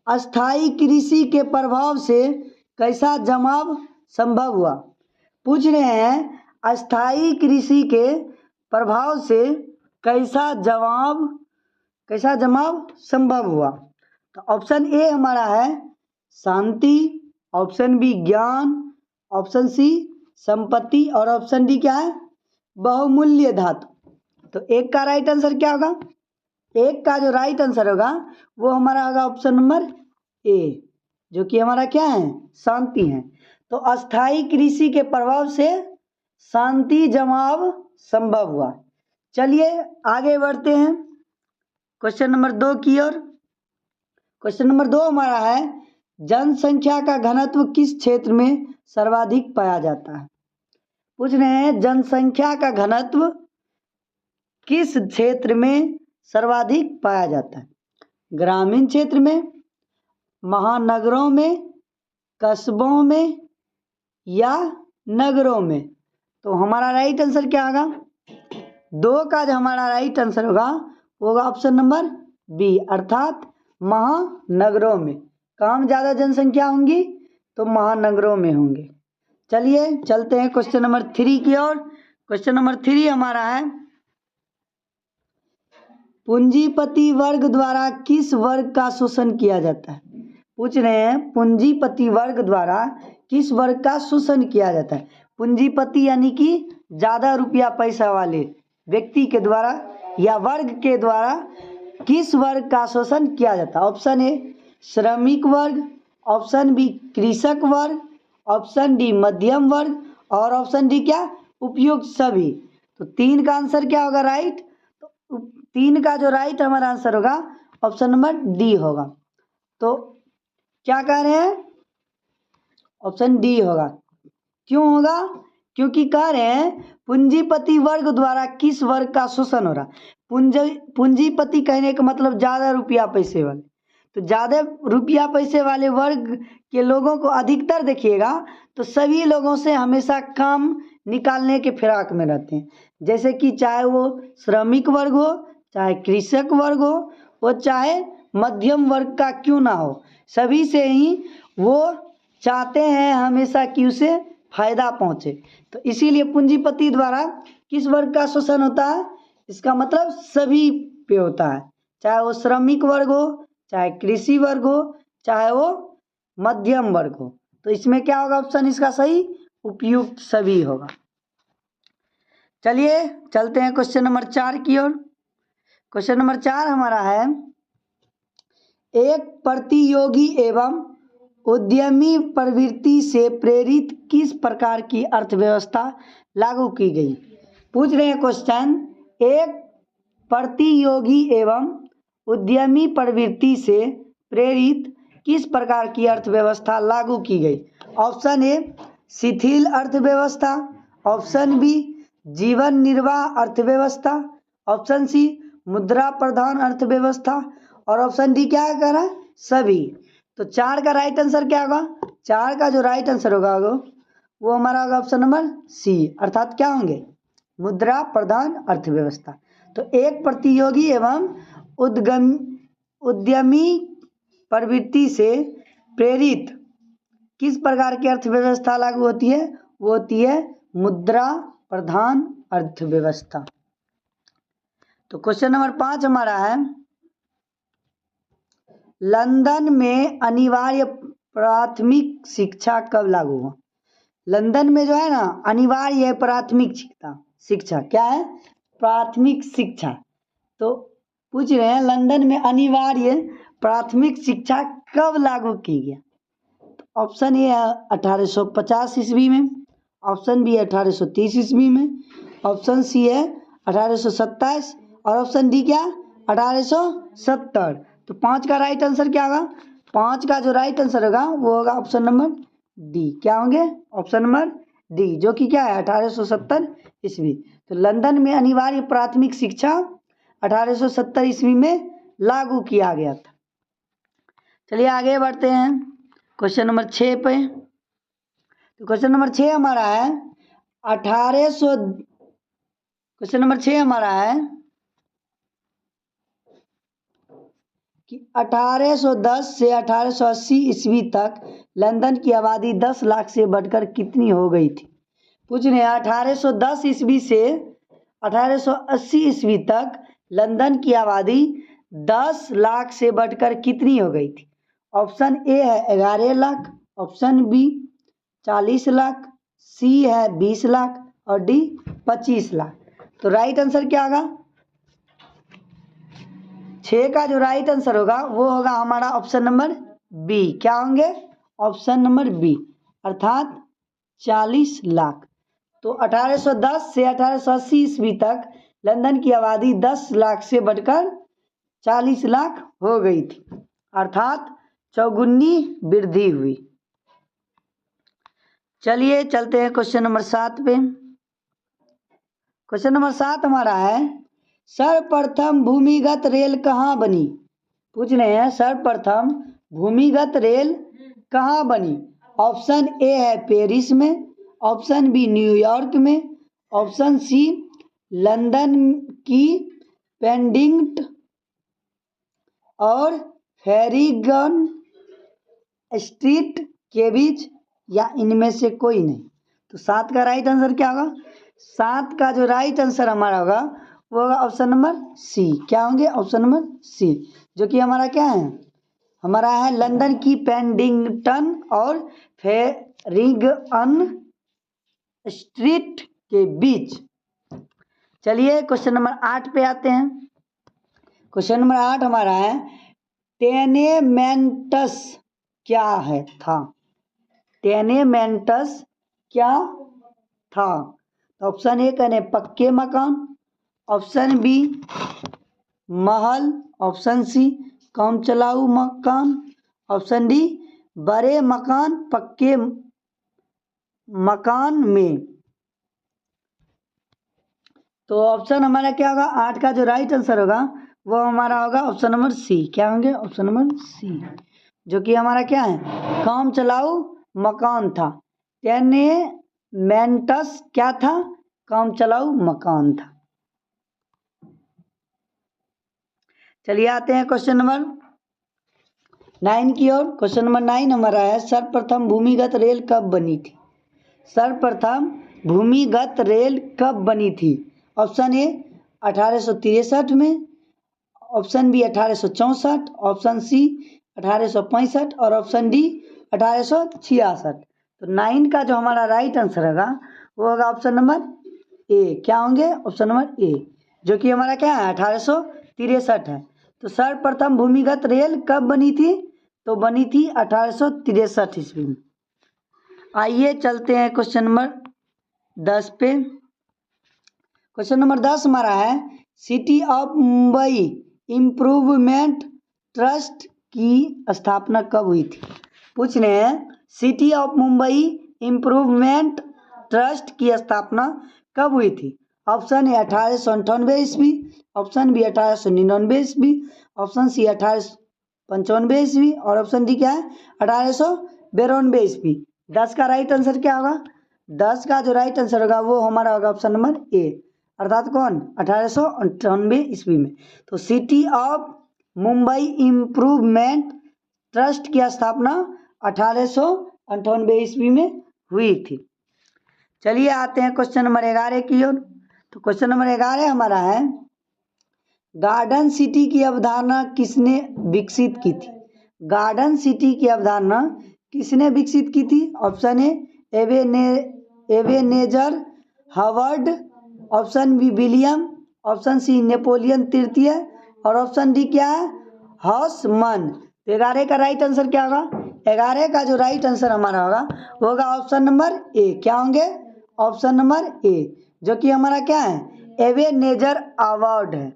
अस्थाई कृषि के प्रभाव से कैसा जमाव संभव हुआ। पूछ रहे हैं अस्थाई कृषि के प्रभाव से कैसा जमाव संभव हुआ। तो ऑप्शन ए हमारा है शांति, ऑप्शन बी ज्ञान, ऑप्शन सी संपत्ति और ऑप्शन डी क्या है बहुमूल्य धातु। तो एक का राइट आंसर क्या होगा, एक का जो राइट आंसर होगा वो हमारा होगा ऑप्शन नंबर ए, जो कि हमारा क्या है शांति है। तो अस्थाई कृषि के प्रभाव से शांति जमाव संभव हुआ। चलिए आगे बढ़ते हैं क्वेश्चन नंबर 2 की ओर। क्वेश्चन नंबर 2 हमारा है जनसंख्या का घनत्व किस क्षेत्र में सर्वाधिक पाया जाता है। पूछ रहे हैं जनसंख्या का घनत्व किस क्षेत्र में सर्वाधिक पाया जाता है, ग्रामीण क्षेत्र में, महानगरों में, कस्बों में या नगरों में। तो हमारा राइट आंसर क्या होगा, 2 का जो हमारा राइट आंसर होगा वो होगा ऑप्शन नंबर बी, अर्थात महानगरों में। कहाँ ज़्यादा जनसंख्या होंगी तो महानगरों में होंगे। चलिए चलते हैं क्वेश्चन नंबर 3 की ओर। क्वेश्चन नंबर 3 हमारा है पूंजीपति वर्ग द्वारा किस वर्ग का शोषण किया जाता है। पूछ रहे हैं पूंजीपति वर्ग द्वारा किस वर्ग का शोषण किया जाता है। पूंजीपति यानी कि ज़्यादा रुपया पैसा वाले व्यक्ति के द्वारा या वर्ग के द्वारा किस वर्ग का शोषण किया जाता है। ऑप्शन ए श्रमिक वर्ग, ऑप्शन बी कृषक वर्ग, ऑप्शन डी मध्यम वर्ग और ऑप्शन डी क्या उपयुक्त सभी। तो 3 का आंसर क्या होगा राइट, तो 3 का जो राइट हमारा आंसर होगा ऑप्शन नंबर डी होगा। तो क्या कह रहे हैं ऑप्शन डी होगा। क्यों होगा, क्योंकि कह रहे हैं पूंजीपति वर्ग द्वारा किस वर्ग का शोषण हो रहा। पूंजीपति कहने का मतलब ज़्यादा रुपया पैसे वाले, तो ज़्यादा रुपया पैसे वाले वर्ग के लोगों को अधिकतर देखिएगा तो सभी लोगों से हमेशा काम निकालने के फिराक में रहते हैं। जैसे कि चाहे वो श्रमिक वर्ग हो, चाहे कृषक वर्ग हो, वो चाहे मध्यम वर्ग का क्यों ना हो, सभी से ही वो चाहते हैं हमेशा कि उसे फायदा पहुंचे। तो इसीलिए पूंजीपति द्वारा किस वर्ग का शोषण होता है, इसका मतलब सभी पे होता है, चाहे वो श्रमिक वर्ग हो, चाहे कृषि वर्ग हो, चाहे वो मध्यम वर्ग हो। तो इसमें क्या होगा ऑप्शन इसका सही उपयुक्त सभी होगा। चलिए चलते हैं क्वेश्चन नंबर 4 की ओर। क्वेश्चन नंबर 4 हमारा है एक प्रतियोगी एवं उद्यमी प्रवृत्ति से प्रेरित किस प्रकार की अर्थव्यवस्था लागू की गई। पूछ रहे हैं क्वेश्चन एक प्रतियोगी एवं उद्यमी प्रवृत्ति से प्रेरित किस प्रकार की अर्थव्यवस्था लागू की गई। ऑप्शन ए शिथिल अर्थव्यवस्था, ऑप्शन बी जीवन निर्वाह अर्थव्यवस्था, ऑप्शन सी मुद्रा प्रधान अर्थव्यवस्था और ऑप्शन डी क्या कह रहा है सभी। तो 4 का राइट आंसर क्या होगा, 4 का जो राइट आंसर होगा वो हमारा होगा ऑप्शन नंबर सी, अर्थात क्या होंगे मुद्रा प्रधान अर्थव्यवस्था। तो एक प्रतियोगी एवं उद्यमी प्रवृत्ति से प्रेरित किस प्रकार की अर्थव्यवस्था लागू होती है, वो होती है मुद्रा प्रधान अर्थव्यवस्था। तो क्वेश्चन नंबर 5 हमारा है लंदन में अनिवार्य प्राथमिक शिक्षा कब लागू हुआ। लंदन में जो है ना अनिवार्य है प्राथमिक शिक्षा क्या है प्राथमिक शिक्षा। तो पूछ रहे हैं लंदन में अनिवार्य प्राथमिक शिक्षा कब लागू की गया। तो ऑप्शन ए है 1850 ईस्वी में, ऑप्शन बी है 1830 ईस्वी में, ऑप्शन सी है 1827 और ऑप्शन डी क्या 1870। तो 5 का राइट आंसर क्या होगा, 5 का जो राइट आंसर होगा वो होगा ऑप्शन नंबर डी, क्या होंगे ऑप्शन नंबर डी, जो कि क्या है 1870 ईस्वी। तो लंदन में अनिवार्य प्राथमिक शिक्षा 1870 ईस्वी में लागू किया गया था। चलिए आगे बढ़ते हैं क्वेश्चन नंबर 6 पे। तो क्वेश्चन नंबर 6 हमारा है 1800 क्वेश्चन नंबर 6 हमारा है कि 1810 से 1880 ईस्वी तक लंदन की आबादी 10 लाख से बढ़कर कितनी हो गई थी। पूछ रहे हैं 1810 ईस्वी से 1880 ईस्वी तक लंदन की आबादी 10 लाख से बढ़कर कितनी हो गई थी। ऑप्शन ए है 11 लाख, ऑप्शन बी 40 लाख, सी है 20 लाख और डी 25 लाख। तो राइट आंसर क्या होगा। 6 का जो राइट आंसर होगा वो होगा हमारा ऑप्शन नंबर बी। क्या होंगे, ऑप्शन नंबर बी, अर्थात 40 लाख। तो 1810 से 1880 ईस्वी तक लंदन की आबादी 10 लाख से बढ़कर 40 लाख हो गई थी, अर्थात चौगुनी वृद्धि हुई। चलिए चलते हैं क्वेश्चन नंबर 7 पे। क्वेश्चन नंबर 7 हमारा है सर्वप्रथम भूमिगत रेल कहाँ बनी। पूछ रहे हैं सर्वप्रथम भूमिगत रेल कहाँ बनी। ऑप्शन ए है पेरिस में, ऑप्शन बी न्यूयॉर्क में, ऑप्शन सी लंदन की पेडिंगटन और फेरिगन स्ट्रीट के बीच, या इनमें से कोई नहीं। तो 7 का राइट आंसर क्या होगा। 7 का जो राइट आंसर हमारा होगा वो होगा ऑप्शन नंबर सी। क्या होंगे, ऑप्शन नंबर सी, जो कि हमारा क्या है, हमारा है लंदन की पेडिंगटन और फेरिगन स्ट्रीट के बीच। चलिए क्वेश्चन नंबर 8 पे आते हैं। क्वेश्चन नंबर 8 हमारा है टेनेमेंटस क्या है था। टेनेमेंटस क्या था। ऑप्शन ए कहने पक्के मकान, ऑप्शन बी महल, ऑप्शन सी काम चलाऊ मकान, ऑप्शन डी बड़े मकान पक्के मकान में। तो ऑप्शन हमारा क्या होगा, 8 का जो राइट आंसर होगा वो हमारा होगा ऑप्शन नंबर सी। क्या होंगे, ऑप्शन नंबर सी, जो कि हमारा क्या है, काम चलाऊ मकान था। टेनेमेंटस क्या था, काम चलाऊ मकान था। चलिए आते हैं क्वेश्चन नंबर 9 की ओर। क्वेश्चन नंबर 9 हमारा है सर्वप्रथम भूमिगत रेल कब बनी थी। सर्वप्रथम भूमिगत रेल कब बनी थी। ऑप्शन ए 1863 में, ऑप्शन बी 1864, ऑप्शन सी 1865 और ऑप्शन डी 1866। तो 9 का जो हमारा राइट आंसर होगा वो होगा ऑप्शन नंबर ए। क्या होंगे, ऑप्शन नंबर ए, जो कि हमारा क्या है 1863 है। तो सर्वप्रथम भूमिगत रेल कब बनी थी, तो बनी थी 1863 ईस्वी में। आइए चलते हैं क्वेश्चन नंबर 10 पे। क्वेश्चन नंबर 10 हमारा है city of Mumbai improvement trust की स्थापना कब हुई थी। पूछ रहे हैं city of Mumbai improvement trust की स्थापना कब हुई थी। ऑप्शन ए 1898 ईस्वी, ऑप्शन बी 1899 ईस्वी, ऑप्शन सी 1895 ईस्वी और ऑप्शन डी क्या है 1892 ईस्वी। 10 का राइट आंसर क्या होगा। 10 का जो राइट आंसर होगा वो हमारा होगा ऑप्शन नंबर ए, अर्थात कौन 1898 ईस्वी में। तो city of Mumbai improvement trust की स्थापना 1898 ईस्वी में हुई थी। चलिए आते हैं क्वेश्चन नंबर 11 की ओर। तो क्वेश्चन नंबर 11 हमारा है गार्डन सिटी की अवधारणा किसने विकसित की थी। गार्डन सिटी की अवधारणा किसने विकसित की थी। Option A Ebenezer Howard, option B William, option C Napoleon तृतीय और ऑप्शन डी क्या है हॉसमन। 11 का राइट आंसर क्या होगा। 11 का जो राइट आंसर हमारा होगा वो होगा ऑप्शन नंबर ए। क्या होंगे, ऑप्शन नंबर ए, जो कि हमारा क्या है एवेनेजर अवार्ड है।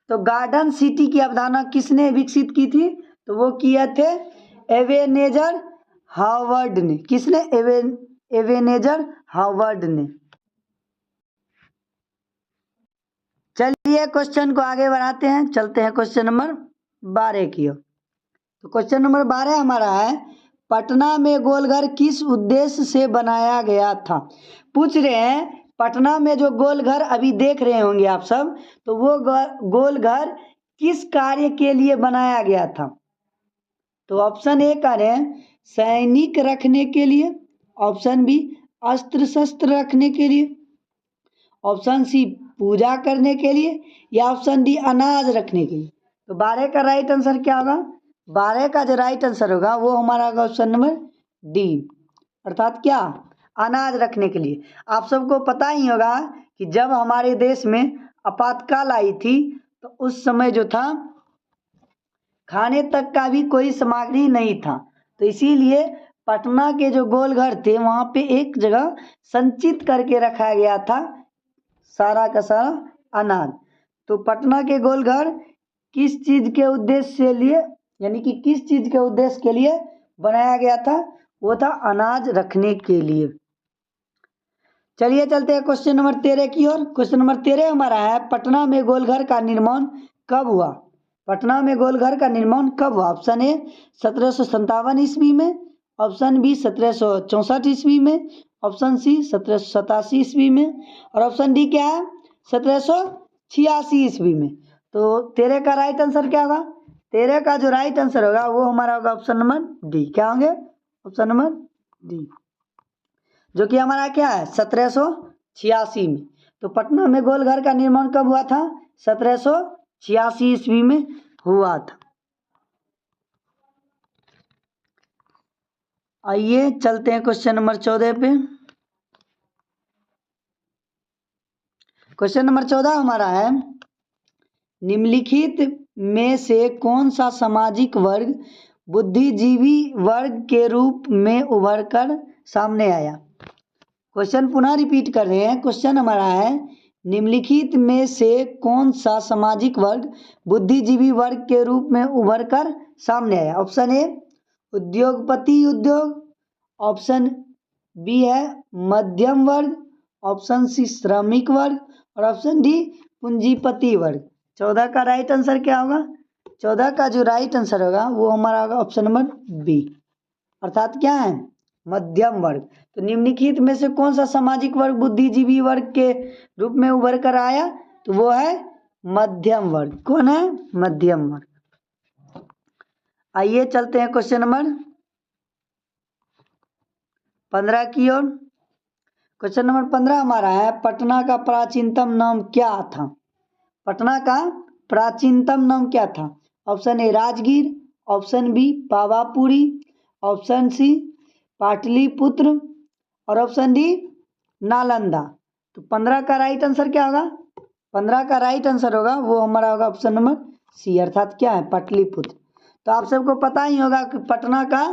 तो गार्डन सिटी की अवधारणा किसने विकसित की थी, तो वो किए थे एवेनेजर हावर्ड ने। किसने, एवेनेजर हावर्ड ने। चलिए क्वेश्चन को आगे बढ़ाते हैं, चलते हैं क्वेश्चन नंबर 12 की ओर। तो क्वेश्चन नंबर 12 हमारा है पटना में गोलघर किस उद्देश्य से बनाया गया था। पूछ रहे हैं पटना में जो गोलघर अभी देख रहे होंगे आप सब, तो वो गोलघर किस कार्य के लिए बनाया गया था? तो ऑप्शन ए करें सैनिक रखने के लिए, ऑप्शन बी अस्त्र शस्त्र रखने के लिए, ऑप्शन सी पूजा करने के लिए, या ऑप्शन डी अनाज रखने के लिए। तो 12 का राइट आंसर क्या होगा? 12 का जो राइट आंसर होगा वो हमारा होगा ऑप्शन नंबर डी, अर्थात क्या? अनाज रखने के लिए। आप सबको पता ही होगा कि जब हमारे देश में आपातकाल आई थी तो उस समय जो था खाने तक का भी कोई सामग्री नहीं था, तो इसीलिए पटना के जो गोलघर थे वहाँ पे एक जगह संचित करके रखा गया था सारा का सारा अनाज। तो पटना के गोलघर किस चीज़ के उद्देश्य से लिए, यानी कि किस चीज़ के उद्देश्य के लिए बनाया गया था? वो था अनाज रखने के लिए। चलिए चलते हैं क्वेश्चन नंबर 13 की ओर। क्वेश्चन नंबर 13 हमारा है पटना में गोलघर का निर्माण कब हुआ? पटना में गोलघर का निर्माण कब हुआ? ऑप्शन ए 1757 ईस्वी में, ऑप्शन बी 1764 ईस्वी में, ऑप्शन सी 1787 ईस्वी में, और ऑप्शन डी क्या है? 1786 ईस्वी में। तो 13 का राइट आंसर क्या होगा? 13 का जो राइट आंसर होगा वो हमारा होगा ऑप्शन नंबर डी। क्या होंगे? ऑप्शन नंबर डी, जो कि हमारा क्या है? 1786 में। तो पटना में गोलघर का निर्माण कब हुआ था? 1786 ईस्वी में हुआ था। आइए चलते हैं क्वेश्चन नंबर 14 पे। क्वेश्चन नंबर 14 हमारा है निम्नलिखित में से कौन सा सामाजिक वर्ग बुद्धिजीवी वर्ग के रूप में उभर कर सामने आया? क्वेश्चन पुनः रिपीट कर रहे हैं। क्वेश्चन हमारा है निम्नलिखित में से कौन सा सामाजिक वर्ग बुद्धिजीवी वर्ग के रूप में उभर कर सामने आया? ऑप्शन ए उद्योगपति उद्योग, ऑप्शन बी है मध्यम वर्ग, ऑप्शन सी श्रमिक वर्ग, और ऑप्शन डी पूंजीपति वर्ग। 14 का राइट आंसर क्या होगा? 14 का जो राइट आंसर होगा वो हमारा होगा ऑप्शन नंबर बी, अर्थात क्या है? मध्यम वर्ग। तो निम्नलिखित में से कौन सा सामाजिक वर्ग बुद्धिजीवी वर्ग के रूप में उभर कर आया? तो वो है मध्यम वर्ग। कौन है? मध्यम वर्ग। आइए चलते हैं क्वेश्चन नंबर 15 की ओर। क्वेश्चन नंबर 15 हमारा है पटना का प्राचीनतम नाम क्या था? पटना का प्राचीनतम नाम क्या था? Option A Rajgir, option B Pawapuri, option C Pataliputra, और ऑप्शन डी नालंदा। तो 15 का राइट आंसर क्या होगा? 15 का राइट आंसर होगा वो हमारा होगा ऑप्शन नंबर सी, अर्थात क्या है? पाटलिपुत्र। तो आप सबको पता ही होगा कि पटना का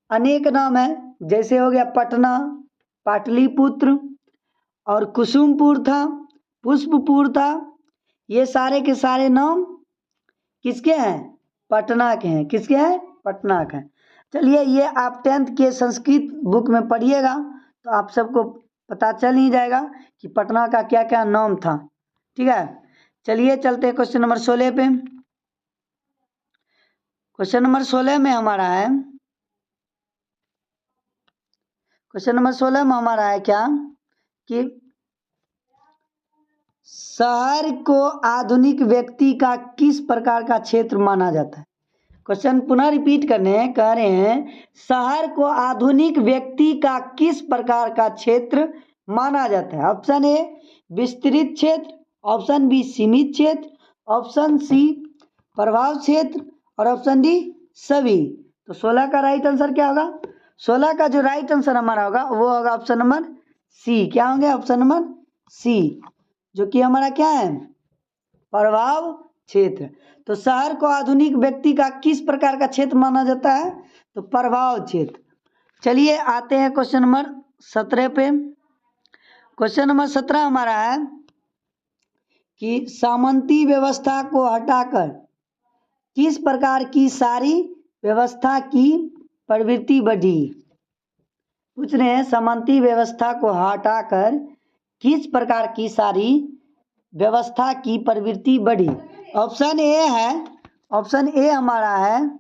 अनेक नाम है, जैसे हो गया पटना, पाटलिपुत्र, और कुसुमपुर था, पुष्पपुर था। ये सारे के सारे नाम किसके हैं? पटना के हैं। किसके हैं? पटना के हैं। चलिए ये आप 10th के संस्कृत बुक में पढ़िएगा तो आप सबको पता चल ही जाएगा कि पटना का क्या क्या नाम था। ठीक है, चलिए चलते हैं क्वेश्चन नंबर 16 पे। क्वेश्चन नंबर 16 में हमारा है क्या कि शहर को आधुनिक व्यक्ति का किस प्रकार का क्षेत्र माना जाता है? क्वेश्चन पुनः रिपीट करने कह रहे हैं शहर को आधुनिक व्यक्ति का किस प्रकार का क्षेत्र माना जाता है? ऑप्शन ए विस्तृत क्षेत्र, ऑप्शन बी सीमित क्षेत्र, ऑप्शन सी प्रभाव क्षेत्र, और ऑप्शन डी सभी। तो 16 का राइट आंसर क्या होगा? 16 का जो राइट आंसर हमारा होगा वो होगा ऑप्शन नंबर सी। क्या होंगे? ऑप्शन नंबर सी, जो कि हमारा क्या है? प्रभाव क्षेत्र। तो शहर को आधुनिक व्यक्ति का किस प्रकार का क्षेत्र माना जाता है? तो प्रभाव क्षेत्र। चलिए आते हैं क्वेश्चन नंबर 17 पे। क्वेश्चन नंबर 17 हमारा है कि सामंती व्यवस्था को हटाकर किस प्रकार की सारी व्यवस्था की प्रवृत्ति बढ़ी? पूछ रहे हैं सामंती व्यवस्था को हटाकर किस प्रकार की सारी व्यवस्था की प्रवृत्ति बढ़ी? ऑप्शन ए हमारा है